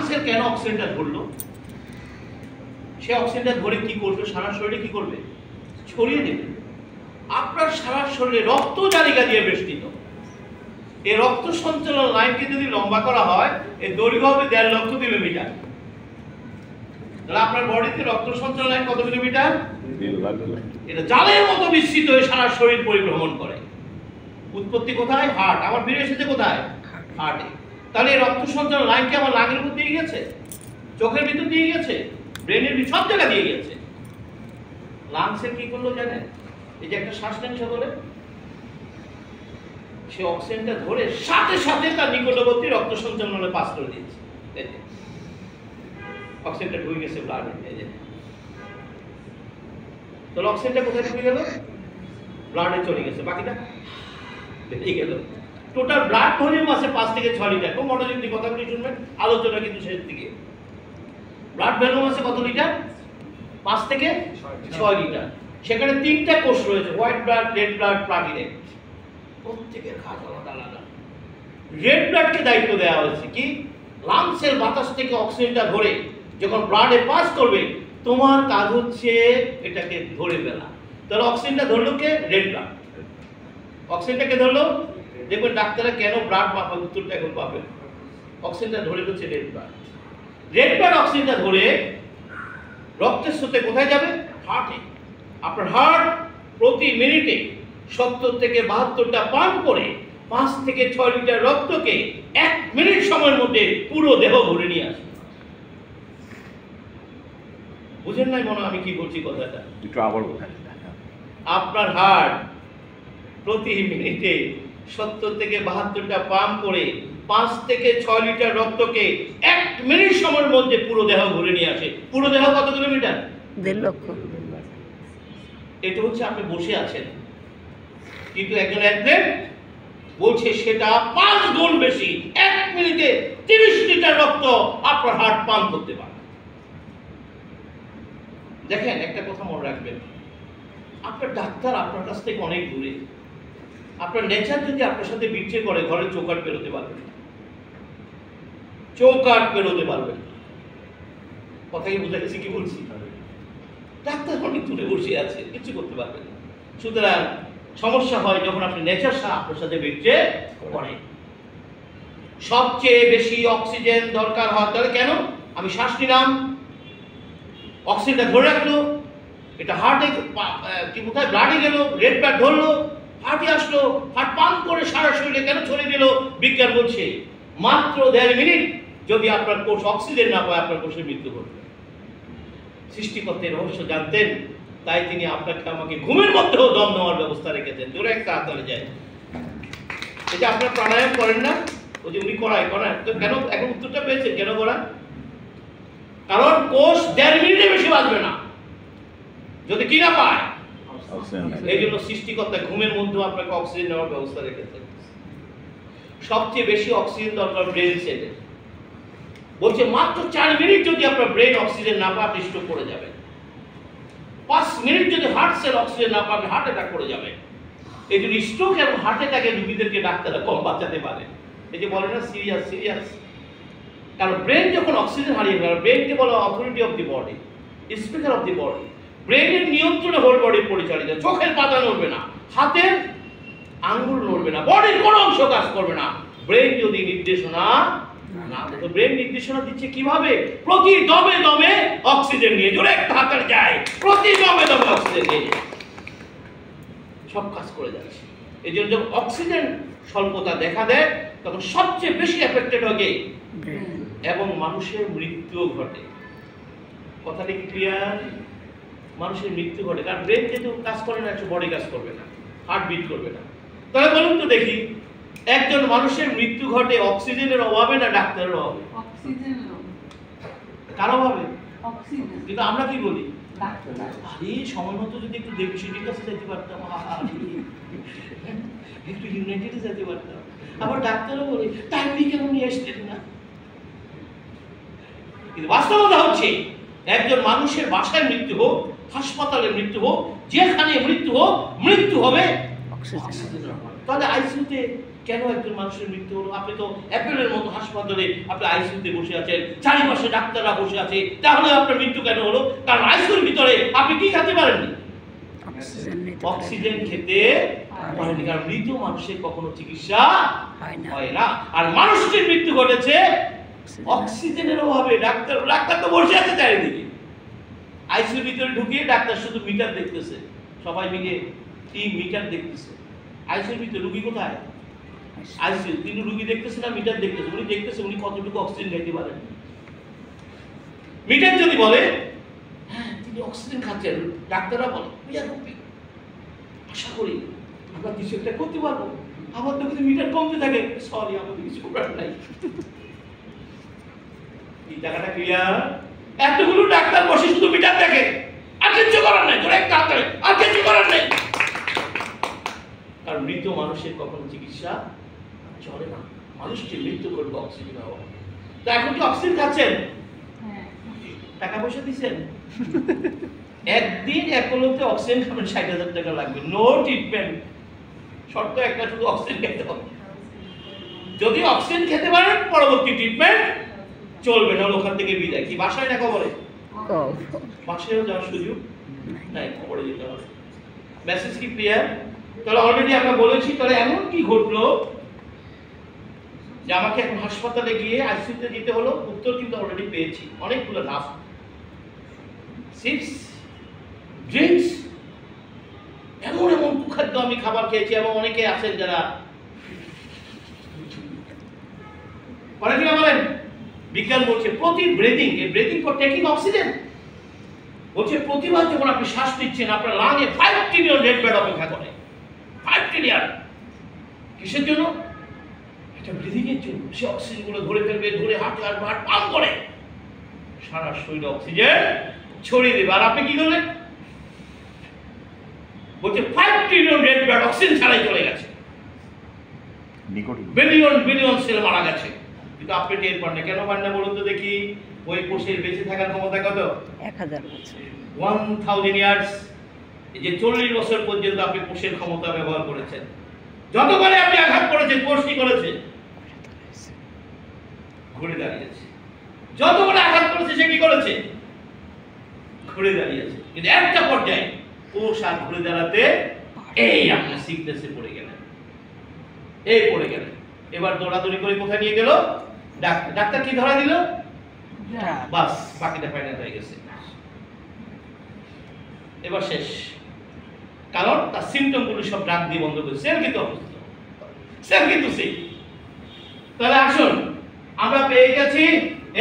লাংসের কেন অক্সিজেনটা ধরলো? সে অক্সিজেনটা ধরে কি করবে? সারা শরীরে কি করবে? ছড়িয়ে দেবে। আপনার সারা শরীরে রক্ত জালিকা দিয়ে বেষ্টিত। এই রক্ত সঞ্চালন লাইনকে যদি লম্বা করা হয়, এর দৈর্ঘ্য হবে 1.5 লক্ষ কিলোমিটার। তাহলে আপনার বডিতে রক্ত সঞ্চালন লাইন কত কিলোমিটার? 1.5 লাখ। এটা জালের মতো বিস্তৃত হয়ে সারা শরীর পরিভ্রমণ করে। উৎপত্তি কোথায়? হার্ট। আবার ফিরে এসেছে কোথায়? হার্টে। তাহলে এই রক্ত সঞ্চালন লাইন কি আমার লাঙের উপর দিয়ে গেছে, চোখের ভিতর দিয়ে গেছে, ব্রেনের সব জায়গা দিয়ে গেছে। লাংসের কি করলো জানেন? এই যে একটা শ্বাস নেন সকলে, সে অক্সিজেনটা ধরে সাথে সাথে তার নিকটবর্তী রক্ত সঞ্চালনে পাস করে দিচ্ছে। অক্সিজেনটা ঢুকে গেছে ব্লাডে। তো অক্সিজেনটা কোথায় ঢুকে গেল? ব্লাডে চলে গেছে, বাকিটা বেরিয়ে গেল। টোটাল ব্লাড ভলিউম আছে 5 থেকে 6 লিটার। খুব মনোযোগ দিয়ে কথাগুলি শুনবেন, আলোচনা কিন্তু শেষ দিকে। ব্লাড ভলিউম আছে কত লিটার? 5 থেকে 6 লিটার। সেখানে 3টা কোষ রয়েছে, white blood, red blood, platelet. প্রত্যেকের কাজ আলাদা আলাদা। রেড ব্লাডকে দায়িত্ব দেওয়া হয়েছে কি? লাংসের বাতাস থেকে অক্সিজেনটা ধরে যখন ব্লাডে পাস করবে, তোমার কাজ হচ্ছে এটাকে ধরে ফেলা। তাহলে অক্সিজেনটা ধরলো কে? Red blood. অক্সিজেনটাকে ধরলো, দেখবেন ডাক্তাররা কেন ব্লাড মাপা, উত্তরটা এখন পাবেন। অক্সিজেনটা ধরে হচ্ছে রেড ব্লাড। রেড ব্লাড অক্সিজেনটা ধরে রক্তের স্রোতে কোথায় যাবে? হার্টে। আপনার হার্ট প্রতি মিনিটে 70 থেকে 72টা পাম্প করে 5 থেকে 6 লিটার রক্তকে 1 মিনিট সময়ের মধ্যে পুরো দেহ ভরে নিয়ে আসে। বুঝেন নাই মনে আমি কি বলছি কথাটা? একটু আবার বলেন। আপনার হার্ট প্রতি মিনিটে 70 থেকে 72টা পাম্প করে 5 থেকে 6 লিটার রক্তকে 1 মিনিট সময়ের মধ্যে পুরো দেহ ভরে নিয়ে আসে। পুরো দেহ কত কিলোমিটার? 1.5 লক্ষ। এটা হচ্ছে আপনি বসে আছেন, কিন্তু একজন অ্যাথলেট বলছে সেটা 5 গুণ বেশি। 1 মিনিটে 30 লিটার রক্ত আপনার হার্ট পাম্প করতে পারে। দেখেন, একটা কথা মনে রাখবেন, আপনার ডাক্তার আপনার কাছ থেকে অনেক দূরে। আপনার নেচার যদি আপনার সাথে বিচ্ছেদ করে, ঘরের চৌকাঠ পেরোতে পারবেন, চৌকাঠ পেরোতে পারবেন। কথা কি বুঝে গেছি কি বলছি? ডাক্তার অনেক দূরে বসে আছে, কিছু করতে পারবেন না। সুতরাং সমস্যা হয় যখন আপনি নেচার আপনার সাথে বিচ্ছেদ করে। সবচেয়ে বেশি অক্সিজেন দরকার হয়। তাহলে কেন? আমি শ্বাস নিলাম, অক্সিজেনটা ধরে রাখলো, এটা হার্টে কি কোথায় ব্লাডে গেল, রেড ব্লাড ধরলো, হার্টে আসলো, হার্ট পাম্প করে সারা শরীরে কেন ছড়িয়ে দিল? বিজ্ঞান বলছে মাত্র 1.5 মিনিট যদি আপনার কোষ অক্সিজেন না পায়, আপনার কোষের মৃত্যু ঘটবে। সৃষ্টিকর্তার রহস্য জানতেন, তাই তিনি আপনাকে আমাকে ঘুমের মধ্যেও দম নেওয়ার ব্যবস্থা রেখেছেন। জোরে একটা হাততালি যায়। এটা আপনার প্রাণায়াম করেন না? ওই যে উনি করায় তো কেন? এখন উত্তরটা পেয়েছেন কেন করান? কারণ কোষ 1.5 মিনিটের বেশি বাঁচবে না যদি কি না পায়। এই জন্য সৃষ্টিকর্তা ঘুমের মধ্যেও আপনাকে অক্সিজেন নেওয়ার ব্যবস্থা রেখেছেন। সবচেয়ে বেশি অক্সিজেন দরকার ব্রেন সেলে। বলছে মাত্র 4 মিনিট যদি আপনার ব্রেন অক্সিজেন না পায়, আপনি স্ট্রোক করে যাবেন। 5 মিনিট যদি হার্ট সেল অক্সিজেন না পাবে, হার্ট অ্যাটাক করে যাবে। এই জন্য স্ট্রোক এবং হার্ট অ্যাটাকের রোগীদেরকে ডাক্তাররা কম বাঁচাতে পারে। এই যে বলে না সিরিয়াস সিরিয়াস, কারণ ব্রেন যখন অক্সিজেন হারিয়ে ফেলে, ব্রেনকে বলা authority of the body, speaker of the body. ব্রেনের নিয়ন্ত্রণে হোল বডি পরিচালিত। চোখের পাতা নড়বে না, হাতের আঙ্গুল নড়বে না, বডির কোনো অংশ কাজ করবে না ব্রেন যদি নির্দেশনা না দেয়। তো ব্রেন নির্দেশনা দিচ্ছে কিভাবে? প্রতি দমে দমে অক্সিজেন নিয়ে। জোরে একটা হাতের যায়, প্রতি দমে দমে অক্সিজেন নিয়ে সব কাজ করে যাচ্ছে। এই জন্য যখন অক্সিজেন স্বল্পতা দেখা দেয়, তখন সবচেয়ে বেশি এফেক্টেড হয় এবং মানুষের মৃত্যু ঘটে। কথাটা কি ক্লিয়ার? মানুষের মৃত্যু ঘটে, কারণ ব্রেন যেহেতু কাজ করে না, একটু বডি কাজ করবে না, হার্ট বিট করবে না। তাহলে বলুন তো দেখি, একজন মানুষের মৃত্যু ঘটে অক্সিজেনের অভাবে না ডাক্তারের অভাবে? কার অভাবে? কিন্তু আমরা কি বলি? আরে সময় মতো যদি একটু ডেপুটির কাছে যেতে পারতাম, একটু ইউনাইটেডে যেতে পারতাম। আবার ডাক্তারও বলে টাইমলি কেন নিয়ে আসতেন না। কিন্তু বাস্তবতা হচ্ছে, একজন মানুষের বাসায় মৃত্যু হোক, হাসপাতালে মৃত্যু হোক, যেখানে মৃত্যু হোক, মৃত্যু হবে অক্সিজেন। তাহলে আইসিইউতে কেন একজন মানুষের মৃত্যু হলো? আপনি তো অ্যাপেলের মতো হাসপাতালে আপনি আইসিইউতে বসে আছেন, চারিপাশে ডাক্তাররা বসে আছে, তাহলে আপনার মৃত্যু কেন হলো? কারণ আইসিইউর ভিতরে আপনি কি খেতে পারেননি? অক্সিজেন খেতে পারেনি। কারণ মৃত মানুষের কখনো চিকিৎসা হয় না। আর মানুষটির মৃত্যু ঘটেছে অক্সিজেনের অভাবে। ডাক্তার তো বসে আছে চারিদিকে, আইসিইউর ভিতরে ঢুকিয়ে ডাক্তার শুধু মিটার দেখতেছে, সবাই মিলে টিম মিটার দেখতেছে। আইসিইউর ভিতরে রুগী কোথায়? আইসিইউ, তিনি রুগী দেখতেছে না মিটার দেখতেছে? উনি দেখতেছে উনি কতটুকু অক্সিজেন খাইতে পারেন। মিটার যদি বলে হ্যাঁ তিনি অক্সিজেন খাচ্ছেন, ডাক্তাররা বলে আশা করি আমরা কিছু একটা করতে পারবো, আমার তো কিন্তু মিটার কমতে থাকে, সরি আমাদের কিছু করার নাই। এই জায়গাটা ক্লিয়ার? এতগুলো ডাক্তার বসে শুধু মিটার দেখে, আর কিছু করার নাই, তোর একটা হাতে আর কিছু করার নেই। কারণ মৃত মানুষের কখনো চিকিৎসা চলে না, মানুষটি মৃত্যু করবে অক্সিজেন অভাবে। তো এখন কি অক্সিজেন খাচ্ছেন? টাকা পয়সা দিচ্ছেন? একদিন একলোতে অক্সিজেন খাবেন ৬০,০০০ টাকা লাগবে, নো ট্রিটমেন্ট, শর্ত একটা, শুধু অক্সিজেন খেতে হবে। যদি অক্সিজেন খেতে পারেন পরবর্তী ট্রিটমেন্ট চলবে, না ওখান থেকে বিদায়। কি বাসায় না কবরে? বাসায়ও যাওয়ার সুযোগ নাই, কবরে যেতে হবে। মেসেজ কি ক্লিয়ার? তাহলে অলরেডি আমরা বলেছি, তাহলে এমন কি ঘটলো যে আমাকে এখন হাসপাতালে গিয়ে আইসিইউতে যেতে হলো? উত্তর কিন্তু অলরেডি পেয়েছি, অনেকগুলো নাম, চিপস, ড্রিঙ্কস, এমন এমন কুখাদ্য আমি খাবার খেয়েছি। এবং অনেকে আছেন যারা বলেন বিজ্ঞান বলছে প্রতি ব্রেদিং, এই ব্রেদিং ফর টেকিং অক্সিজেন, বলছে প্রতিবার যখন আপনি শ্বাস নিচ্ছেন আপনার লাঙে 5 ট্রিলিয়ন রেড ব্লাড অপেক্ষা করে। 5 ট্রিলিয়ন কিসের জন্য? এটা ব্রিদিং এর জন্য। সে অক্সিজেন গুলো ধরে ফেলবে, ধরে হাঁটে আর হার্ট পাম্প করে সারা শরীরে অক্সিজেন ছড়িয়ে দেবে। আর আপনি কি করলেন? বলছে 5 ট্রিলিয়ন রেড ব্লাড অক্সিজেন ছাড়াই চলে গেছে, বিলিয়ন বিলিয়ন সেল মারা গেছে, কিন্তু আপনি টের পান না। কেন পান না বলুন তো দেখি? ওই কোষের বেঁচে থাকার ক্ষমতা কত? 1000 বছর, 1000 ইয়ার্স। এই যে 40 বছর পর্যন্ত আপনি কোষের ক্ষমতা ব্যবহার করেছেন। যতবারে আপনি আঘাত করেছেন, কোষ কি করেছে? ঘুরে দাঁড়িয়েছে। যতবারে আঘাত করেছে সে কি করেছে? ঘুরে দাঁড়িয়েছে। কিন্তু একটা পর্যায়ে কোষ আর ঘুরে দাঁড়াতে, এই আপনি সিকনেসে পড়ে গেলেন, এই পড়ে গেলেন। এবার দৌড়াদৌড়ি করে কোথায় নিয়ে গেল? ডাক্তার। ডাক্তার কি ধরা দিল? বাস, বাকিটা ফাইনাল হয়ে গেছে। এবার শেষ, কারণ তার সিমটম গুলো সব ড্রাগ দিয়ে বন্ধ করেছে। সেল কিন্তু অসুস্থ, সেল কিন্তু সেই। তাহলে আসুন, আমরা পেয়ে গেছি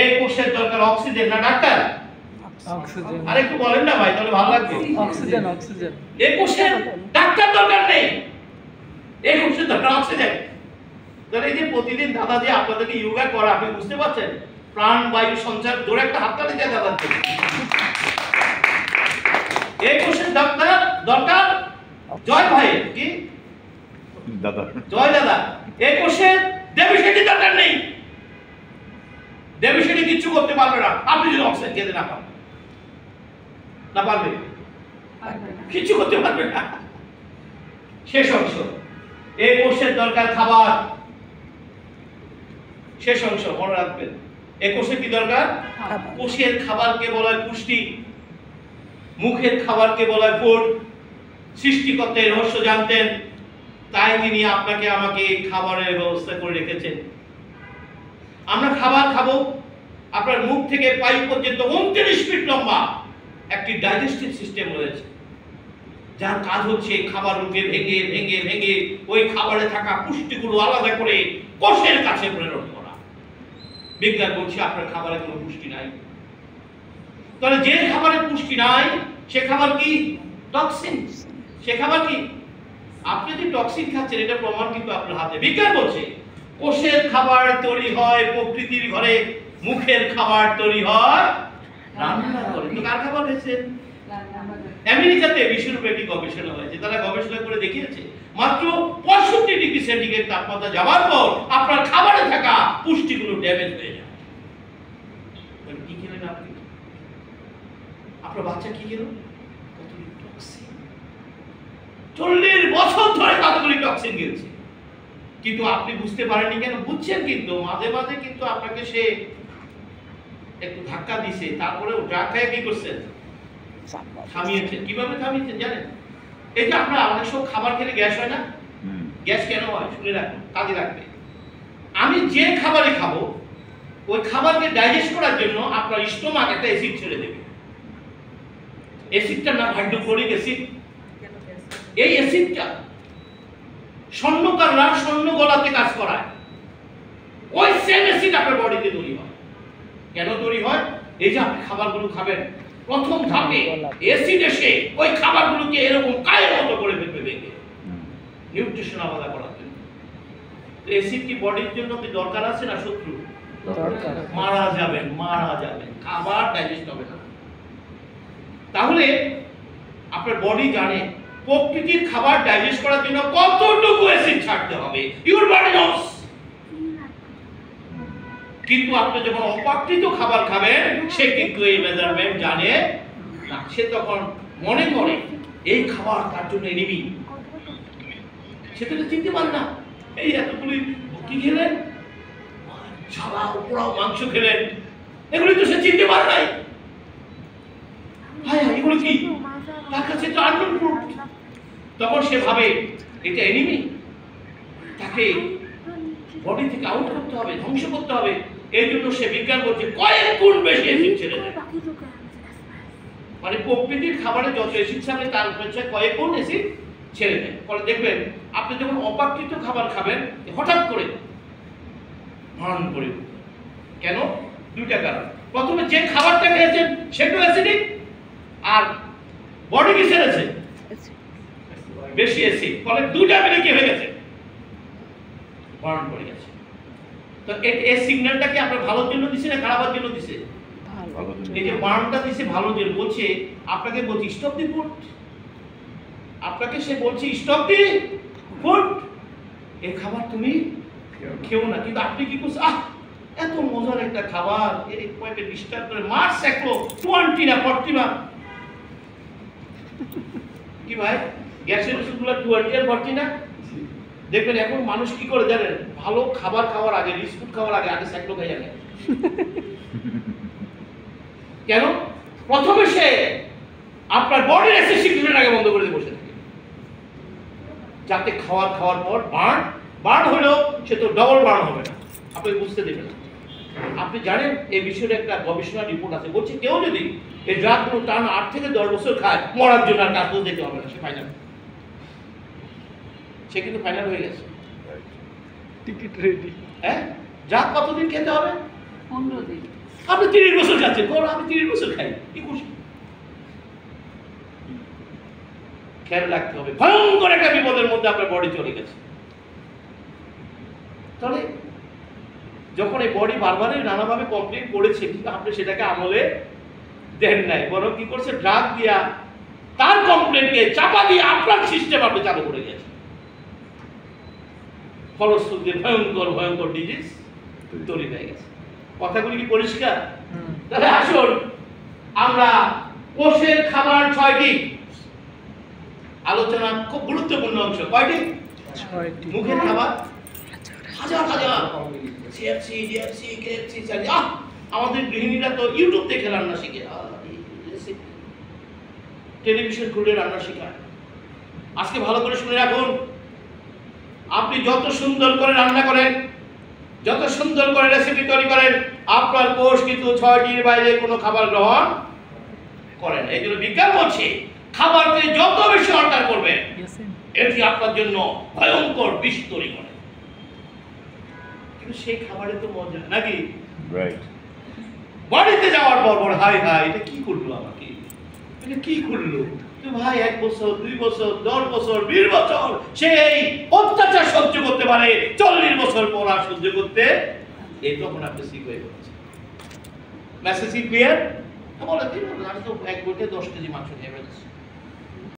এই কোষের দরকার অক্সিজেন না ডাক্তার? অক্সিজেন। আর একটু বলেন না ভাই, তাহলে ভালো লাগবে। Oxygen, oxygen. এই কোষের ডাক্তার দরকার নেই, এই কোষের দরকার অক্সিজেন। তাহলে এই যে প্রতিদিন দাদা যে আপনাদেরকে যোগা করা, আপনি বুঝতে পারছেন? প্রাণ বায়ু সঞ্চার, ধরে একটা হাততালি দিয়ে দাদা। এই কোষের ডাক্তার দরকার জয় ভাই, কি দাদা? জয় দাদা। এই কোষের দেবীশেটি দরকার নেই, দেবীশেটি কিচ্ছু করতে পারবে না আপনি যদি অক্সিজেন খেতে না পান। না পারবে? কিচ্ছু করতে পারবে না। শেষ অংশ, এই কোষের দরকার খাবার। শেষ অংশ মনে রাখবেন, এই কোষের কি দরকার? কোষের খাবারকে বলা হয় পুষ্টি, মুখের খাবারকে বলা হয় ফুড। সৃষ্টিকর্তা এই রহস্য জানতেন, তাই তিনি আপনাকে আমাকে খাবারের ব্যবস্থা করে রেখেছেন। আমরা খাবার খাবো, আপনার মুখ থেকে পাইপ পর্যন্ত 29 ফিট লম্বা একটি ডাইজেস্টিভ সিস্টেম রয়েছে, যার কাজ হচ্ছে খাবারকে ভেঙে ভেঙে ভেঙে ওই খাবারে থাকা পুষ্টিগুলো আলাদা করে কোষের কাছে প্রেরণ করা। বিজ্ঞান বলছে আপনার খাবারে কোনো পুষ্টি নাই। তাহলে যে খাবারে পুষ্টি নাই সে খাবার কি? টক্সিন। সে খাবার কি? আপনি যে টক্সিন খাচ্ছেন এটা প্রমাণ কিন্তু আপনার হাতে। বিজ্ঞান বলছে কোষের খাবার তৈরি হয় প্রকৃতির ঘরে, মুখের খাবার তৈরি হয় রান্না করে। তো কার খাবার হয়েছে? আমেরিকাতে বিশ্বরূপে একটি গবেষণা হয়েছে, তারা গবেষণা করে দেখিয়েছে মাত্র 65 ডিগ্রি সেন্টিগ্রেড তাপমাত্রা যাওয়ার পর আপনার খাবারে থাকা পুষ্টিগুলো ড্যামেজ হয়ে যায়। কি খেলেন আপনি? আপনার বাচ্চা কি খেলো? কতগুলি টক্সিন, 40 বছর ধরে কতগুলি টক্সিন গেছে। কিন্তু আপনি বুঝতে পারেননি কেন? বুঝছেন, কিন্তু মাঝে মাঝে কিন্তু আপনাকে সে একটু ধাক্কা দিছে, তারপরে ড্রাগ খেয়ে কি করছেন? থামিয়েছেন। কিভাবে থামিয়েছেন জানেন? এই যে আমরা অনেক সময় খাবার খেলে গ্যাস হয় না? গ্যাস কেন হয় শুনে রাখুন, কাজে রাখবে। আমি যে খাবারে খাবো ওই খাবারকে ডাইজেস্ট করার জন্য আপনার স্টোমাক একটা অ্যাসিড ছেড়ে দেবে। অ্যাসিডটার নাম হাইড্রোক্লোরিক অ্যাসিড। এই অ্যাসিডটা স্বর্ণকাররা স্বর্ণ গলাতে কাজ করায়। ওই সেম অ্যাসিড আপনার বডিতে তৈরি হয়। কেন তৈরি হয়? এই যে আপনি খাবারগুলো খাবেন, প্রথম ধাপে অ্যাসিড এসে ওই খাবারগুলোকে এরকম কায়ের মতো করে ফেলবে ভেঙে, নিউট্রিশন আলাদা করার জন্য। অ্যাসিড কি বডির জন্য কি দরকার আছে না শত্রু? মারা যাবেন, মারা যাবেন, খাবার ডাইজেস্ট হবে না। তাহলে আপনার বডি জানে প্রকৃতির খাবার ডাইজেস্ট করার জন্য কতটুকু অ্যাসিড ছাড়তে হবে, ইউর বডি নোস। কিন্তু আপনি যখন অপ্রাকৃত খাবার খাবেন সে কিন্তু এই মেজারমেন্ট জানে না। সে তখন মনে করে এই খাবার তার জন্য এনিমি। সে তো চিনতে পারে না এই এতগুলি কি খেলেন, ছাড়া পোড়াও মাংস খেলেন, এগুলি তো সে চিনতে পারে নাই। হ্যাঁ, এগুলো কি তার কাছে তো আননোন ফ্রুট। তখন সে ভাবে এটা এনিমি, তাকে বডি থেকে আউট করতে হবে, ধ্বংস করতে হবে। এই জন্য সে বিজ্ঞান বলছে কয়েক গুণ বেশি অ্যাসিড ছেড়ে দেয়। মানে প্রকৃতির খাবারে যত অ্যাসিড ছাড়ে তার হচ্ছে কয়েক গুণ অ্যাসিড ছেড়ে দেয়। ফলে দেখবেন আপনি যখন অপ্রাকৃত খাবার খাবেন হঠাৎ করে ভান করে। কেন? দুইটা কারণ। প্রথমে যে খাবারটা খেয়েছেন সেটা অ্যাসিডিক, আর বডি কি ছেড়েছে বেশি অ্যাসিড, ফলে দুইটা মিলে কি হয়ে গেছে, ভান করে গেছে। তো এই সিগন্যালটা কি আপনার ভালোর জন্য দিছে না খারাপের জন্য দিছে? এই যে বার্নটা দিছে ভালোর জন্য। বলছে আপনাকে বলছি স্টপ দি ফুড, আপনাকে সে বলছে স্টপ দি ফুড, এই খাবার তুমি খেও না। কিন্তু আপনি কি করছেন? এত মজার একটা খাবার, এই কয়েকটা ডিস্টার্ব করে মার সেকলো 20 না 40 বার। কি ভাই, গ্যাসের ওষুধগুলো 20 আর 40 না? দেখবেন এখন মানুষ কি করে জানেন? ভালো খাবার খাওয়ার আগে, বিস্কুট খাওয়ার আগে আগে সেকলো খাই জানে। কেন? প্রথমে সে আপনার বডির অ্যাসিড সিক্রেশন আগে বন্ধ করে দিয়ে বসে থাকে, যাতে খাওয়ার পর বার্ন হলেও সে তো ডবল বার্ন হবে না, আপনি বুঝতে দেবেন। আপনি জানেন এই বিষয়ে একটা গবেষণা রিপোর্ট আছে, বলছে কেউ যদি এই ড্রাগগুলো টানা 8 থেকে 10 বছর খায় মরার জন্য আর কাজ দিতে হবে না, সে ফাইনাল। সে কিন্তু ফাইনাল হয়ে গেছে, টিকিট রেডি। হ্যাঁ, ড্রাগ কতদিন খেতে হবে? 15 দিন। আপনি 30 বছর খাচ্ছেন, আমি 30 বছর খাই, কি খুশি। খেয়াল রাখতে হবে, ভয়ঙ্কর একটা বিপদের মধ্যে আপনার বডি চলে গেছে। তাহলে যখন এই বডি বারবারই নানাভাবে কমপ্লেন করেছে, কিন্তু আপনি সেটাকে আমলে দেন নাই, বরং কি করছে ড্রাগ দিয়া তার কমপ্লেনকে চাপা দিয়ে আপনার সিস্টেম আপনি চালু করে গেছেন। ফলশ্রুতিতে ভয়ঙ্কর ডিজিজ তৈরি হয়ে গেছে। কথাগুলি কি পরিষ্কার? তাহলে আসুন আমরা কোষের খাবার 6টি আলোচনা, খুব গুরুত্বপূর্ণ অংশ। কয়টি? 6টি। মুখের খাবার হাজার সিএফসি, ডিএফসি, কেএফসি, আমাদের গৃহিণীরা তো ইউটিউব দেখে রান্না শিখে, টেলিভিশন খুলে রান্না শেখায়। আজকে ভালো করে শুনে রাখুন, আপনি যত সুন্দর করে রান্না করেন, যত সুন্দর করে রেসিপি তৈরি করেন, আপনার কোষ কিন্তু 6টির বাইরে কোনো খাবার গ্রহণ করেন। এই জন্য বিজ্ঞান বলছে খাবারকে যত বেশি অর্ডার করবেন এটি আপনার জন্য ভয়ঙ্কর বিষ তৈরি করে। কিন্তু সেই খাবারে তো মজা নাকি? রাইট। বাড়িতে যাওয়ার পর হাই এটা কি করলো আমাকে, এটা কি করলো? তো ভাই 1 বছর 2 বছর 10 বছর 20 বছর সেই অত্যাচার সহ্য করতে পারে, 40 বছর পর আর সহ্য করতে এই তখন আপনি সিক হয়ে পড়েছে। Message clear? বলে কি, আমি তো 1 বইতে 10 কেজি মাংস খেয়ে ফেলেছি।